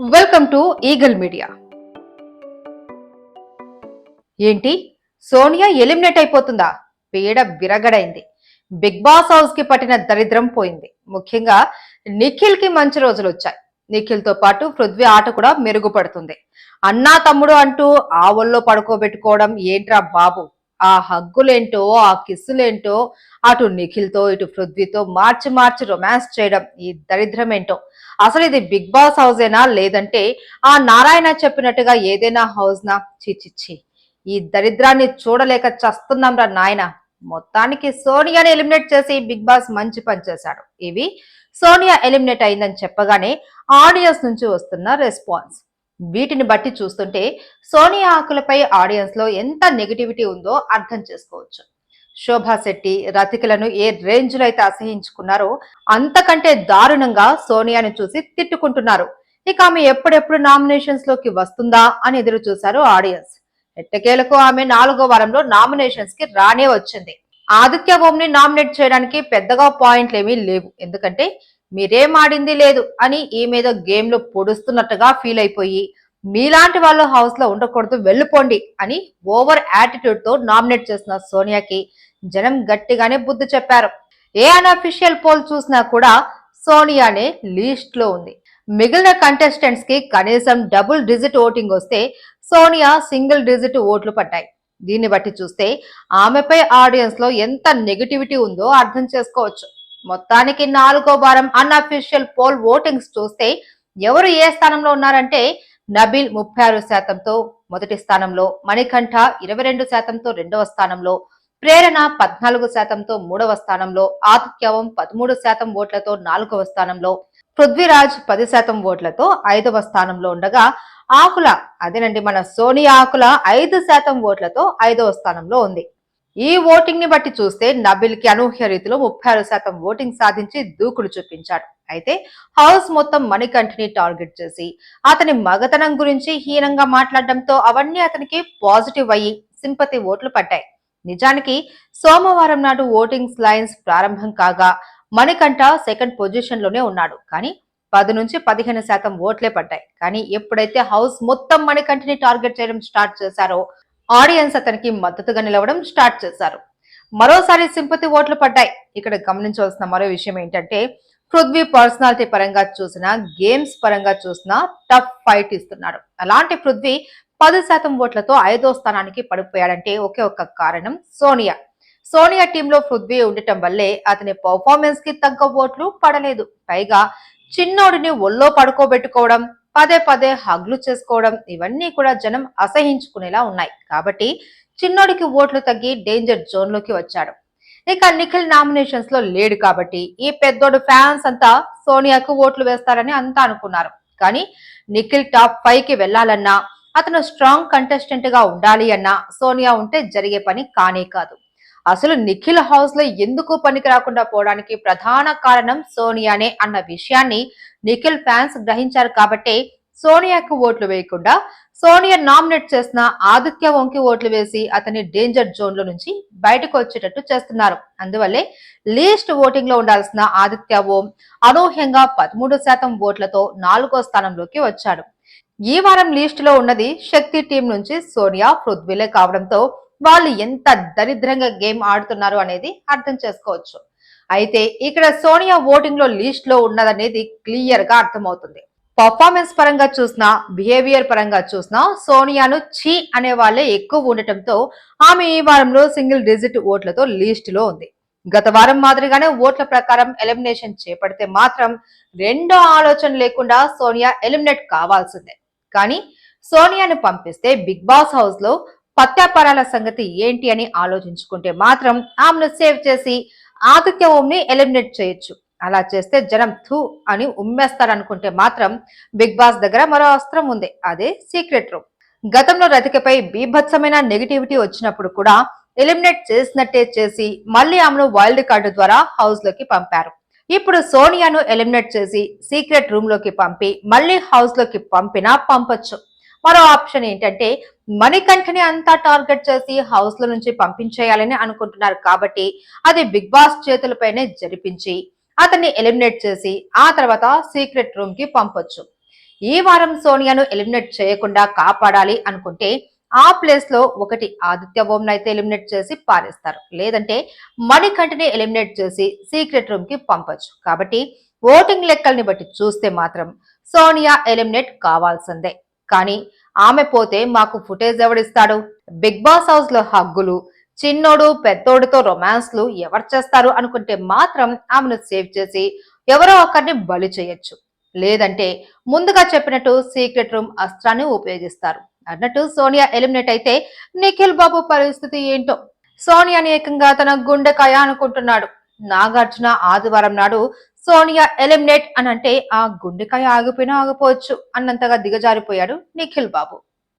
Welcome to eagle media. ఏంటి, Sonia eliminate అయిపోతుందా? పీడ విరగడైంది. బిగ్ బాస్ హౌస్ కి పట్టిన దరిద్రం పోయింది. ముఖ్యంగా నిఖిల్ కి మంచి రోజులు వచ్చాయి. నిఖిల్ తో పాటు పృథ్వీ ఆట కూడా మెరుగుపడుతుంది. అన్నా తమ్ముడు అంటూ ఆ ఒళ్ళో పడుకోబెట్టుకోవడం ఏంట్రా బాబు? ఆ హగ్గులేంటో, ఆ కిస్సులేంటో, అటు నిఖిల్ తో ఇటు పృథ్వీతో మార్చి మార్చి రొమాన్స్ చేయడం, ఈ దరిద్రం ఏంటో. అసలు ఇది బిగ్ బాస్ హౌసేనా, లేదంటే ఆ నారాయణ చెప్పినట్టుగా ఏదైనా హౌస్ నా? చిచిచ్చి, ఈ దరిద్రాన్ని చూడలేక చస్తున్నాం రా నాయన. మొత్తానికి సోనియాని ఎలిమినేట్ చేసి బిగ్ బాస్ మంచి పని చేశాడు. ఇవి సోనియా ఎలిమినేట్ అయిందని చెప్పగానే ఆడియన్స్ నుంచి వస్తున్న రెస్పాన్స్. వీటిని బట్టి చూస్తుంటే సోనియా ఆకులపై ఆడియన్స్ లో ఎంత నెగిటివిటీ ఉందో అర్థం చేసుకోవచ్చు. శోభా శెట్టి, రతికలను ఏ రేంజ్ లో అయితే అసహించుకున్నారో అంతకంటే దారుణంగా సోనియాను చూసి తిట్టుకుంటున్నారు. ఇక ఆమె ఎప్పుడెప్పుడు నామినేషన్స్ లోకి వస్తుందా అని ఎదురు చూశారు ఆడియన్స్. ఎట్టకేలకు ఆమె 4వ వారంలో నామినేషన్స్ కి రానే వచ్చింది. ఆదిత్య ఓం ని నామినేట్ చేయడానికి పెద్దగా పాయింట్లు ఏమీ లేవు. ఎందుకంటే మీరేం ఆడింది లేదు అని ఈ మీద గేమ్ లో పొడుస్తున్నట్టుగా ఫీల్ అయిపోయి, మీలాంటి వాళ్ళు హౌస్ లో ఉండకూడదు, వెళ్ళిపోండి అని ఓవర్ యాటిట్యూడ్ తో నామినేట్ చేసిన సోనియాకి జనం గట్టిగానే బుద్ధి చెప్పారు. ఏ అన్అఫిషియల్ పోల్ చూసినా కూడా సోనియానే లీస్ట్ లో ఉంది. మిగిలిన కంటెస్టెంట్స్ కి కనీసం డబుల్ డిజిట్ ఓటింగ్ వస్తే సోనియా సింగిల్ డిజిట్ ఓట్లు పడ్డాయి. దీన్ని బట్టి చూస్తే ఆమెపై ఆడియన్స్ లో ఎంత నెగిటివిటీ ఉందో అర్థం చేసుకోవచ్చు. మొత్తానికి 4వ వారం అన్అఫిషియల్ పోల్ ఓటింగ్స్ చూస్తే ఎవరు ఏ స్థానంలో ఉన్నారంటే నబీల్ 36%తో మొదటి స్థానంలో, మణికంఠ 22%తో రెండవ స్థానంలో, ప్రేరణ 14%తో మూడవ స్థానంలో, ఆదిత్యవం 13% ఓట్లతో 4వ స్థానంలో, పృథ్వీరాజ్ 10% ఓట్లతో 5వ స్థానంలో ఉండగా ఆకుల అదేనండి మన సోనియా ఆకుల 5% ఓట్లతో 5వ స్థానంలో ఉంది. ఈ ఓటింగ్ ని బట్టి చూస్తే నబిల్ కి అనూహ్య రీతిలో 36% ఓటింగ్ సాధించి దూకుడు చూపించాడు. అయితే హౌస్ మొత్తం మణికంఠని టార్గెట్ చేసి అతని మగతనం గురించి హీనంగా మాట్లాడడంతో అవన్నీ అతనికి పాజిటివ్ అయ్యి సింపతి ఓట్లు పడ్డాయి. నిజానికి సోమవారం నాడు ఓటింగ్స్ లైన్స్ ప్రారంభం కాగా మణికంఠ సెకండ్ పొజిషన్ లోనే ఉన్నాడు. కానీ 10 నుంచి 15% ఓట్లే పడ్డాయి. కానీ ఎప్పుడైతే హౌస్ మొత్తం మణికంఠని టార్గెట్ చేయడం స్టార్ట్ చేశారో ఆడియన్స్ అతనికి మద్దతుగా నిలవడం స్టార్ట్ చేశారు. మరోసారి సింపతి ఓట్లు పడ్డాయి. ఇక్కడ గమనించవలసిన మరో విషయం ఏంటంటే పృథ్వీ పర్సనాలిటీ పరంగా చూసినా, గేమ్స్ పరంగా చూసినా టఫ్ ఫైట్ ఇస్తున్నాడు. అలాంటి పృథ్వీ 10% ఓట్లతో 5వ స్థానానికి పడిపోయాడంటే ఒకే ఒక్క కారణం సోనియా. సోనియా టీంలో పృథ్వీ ఉండటం వల్లే అతని పర్ఫార్మెన్స్ కి తగ్గ ఓట్లు పడలేదు. పైగా చిన్నోడిని ఒళ్ళో పడుకోబెట్టుకోవడం, పదే పదే హగ్లు చేసుకోవడం, ఇవన్నీ కూడా జనం అసహించుకునేలా ఉన్నాయి. కాబట్టి చిన్నోడికి ఓట్లు తగ్గి డేంజర్ జోన్ లోకి వచ్చాడు. ఇక నిఖిల్ నామినేషన్స్ లో లేడు కాబట్టి ఈ పెద్దోడు ఫ్యాన్స్ అంతా సోనియాకు ఓట్లు వేస్తారని అంతా అనుకున్నారు. కానీ నిఖిల్ టాప్ 5 కి వెళ్లాలన్నా, అతను స్ట్రాంగ్ కంటెస్టెంట్ గా ఉండాలి అన్నా సోనియా ఉంటే జరిగే పని కానే కాదు. అసలు నిఖిల్ హౌస్ లో ఎందుకు పనికి రాకుండా పోవడానికి ప్రధాన కారణం సోనియానే అన్న విషయాన్ని నిఖిల్ ఫ్యాన్స్ గ్రహించారు. కాబట్టే సోనియాకు ఓట్లు వేయకుండా సోనియా నామినేట్ చేసిన ఆదిత్య ఓంకి ఓట్లు వేసి అతని డేంజర్ జోన్ లో నుంచి బయటకు వచ్చేటట్టు చేస్తున్నారు. అందువల్లే లీస్ట్ ఓటింగ్ లో ఉండాల్సిన ఆదిత్య ఓం అనూహ్యంగా 13% ఓట్లతో 4వ స్థానంలోకి వచ్చాడు. ఈ వారం లీస్ట్ లో ఉన్నది శక్తి టీం నుంచి సోనియా, పృథ్వీలే కావడంతో వాళ్ళు ఎంత దరిద్రంగా గేమ్ ఆడుతున్నారు అనేది అర్థం చేసుకోవచ్చు. అయితే ఇక్కడ సోనియా ఓటింగ్ లో లీస్ట్ లో ఉన్నదనేది క్లియర్ గా అర్థమవుతుంది. పర్ఫార్మెన్స్ పరంగా చూసినా, బిహేవియర్ పరంగా చూసినా సోనియాను ఛీ అనే వాళ్ళే ఎక్కువ ఉండటంతో ఆమె ఈ వారంలో సింగిల్ డిజిట్ ఓట్లతో లీస్ట్ లో ఉంది. గత వారం మాదిరిగానే ఓట్ల ప్రకారం ఎలిమినేషన్ చేపడితే మాత్రం రెండో ఆలోచన లేకుండా సోనియా ఎలిమినేట్ కావాల్సిందే. కానీ సోనియాను పంపిస్తే బిగ్ బాస్ హౌస్ లో పత్యాపరాల సంగతి ఏంటి అని ఆలోచించుకుంటే మాత్రం ఆమెను సేవ్ చేసి ఆదిత్య ఓంని ఎలిమినేట్ చేయొచ్చు. అలా చేస్తే జనం థూ అని ఉమ్మేస్తారనుకుంటే మాత్రం బిగ్ బాస్ దగ్గర మరో అస్త్రం ఉంది. అదే సీక్రెట్ రూమ్. గతంలో రతికపై బీభత్సమైన నెగిటివిటీ వచ్చినప్పుడు కూడా ఎలిమినేట్ చేసినట్టే చేసి మళ్ళీ ఆమెను వైల్డ్ కార్డు ద్వారా హౌస్ లోకి పంపారు. ఇప్పుడు సోనియాను ఎలిమినేట్ చేసి సీక్రెట్ రూమ్ లోకి పంపి మళ్ళీ హౌస్ లోకి పంపినా పంపొచ్చు. మరో ఆప్షన్ ఏంటంటే మణికంఠని అంతా టార్గెట్ చేసి హౌస్ లో నుంచి పంపించేయాలని అనుకుంటున్నారు. కాబట్టి అది బిగ్ బాస్ చేతులపైనే జరిపించి అతన్ని ఎలిమినేట్ చేసి ఆ తర్వాత సీక్రెట్ రూమ్ కి పంపొచ్చు. ఈ వారం సోనియాను ఎలిమినేట్ చేయకుండా కాపాడాలి అనుకుంటే ఆ ప్లేస్ లో ఒకటి ఆదిత్య ఓం అయితే ఎలిమినేట్ చేసి పారేస్తారు, లేదంటే మణికంఠని ఎలిమినేట్ చేసి సీక్రెట్ రూమ్ కి పంపొచ్చు. కాబట్టి ఓటింగ్ లెక్కల్ని బట్టి చూస్తే మాత్రం సోనియా ఎలిమినేట్ కావాల్సిందే. కానీ ఆమె పోతే మాకు ఫుటేజ్ ఎవడిస్తాడు? బిగ్ బాస్ హౌస్ లో హగ్గులు, చిన్నోడు పెద్దోడితో రొమాన్స్లు ఎవరు చేస్తారు అనుకుంటే మాత్రం ఆమెను సేవ్ చేసి ఎవరో ఒకరిని బలి చేయొచ్చు. లేదంటే ముందుగా చెప్పినట్టు సీక్రెట్ రూమ్ అస్త్రాన్ని ఉపయోగిస్తారు. అన్నట్టు సోనియా ఎలిమినేట్ అయితే నిఖిల్ బాబు పరిస్థితి ఏంటో? సోనియాని ఏకంగా తన గుండెకాయ అనుకుంటున్నాడు. నాగార్జున ఆదివారం నాడు సోనియా ఎలిమినేట్ అని అంటే ఆ గుండెకాయ ఆగిపోయినా ఆగిపోవచ్చు అన్నంతగా దిగజారిపోయాడు నిఖిల్ బాబు.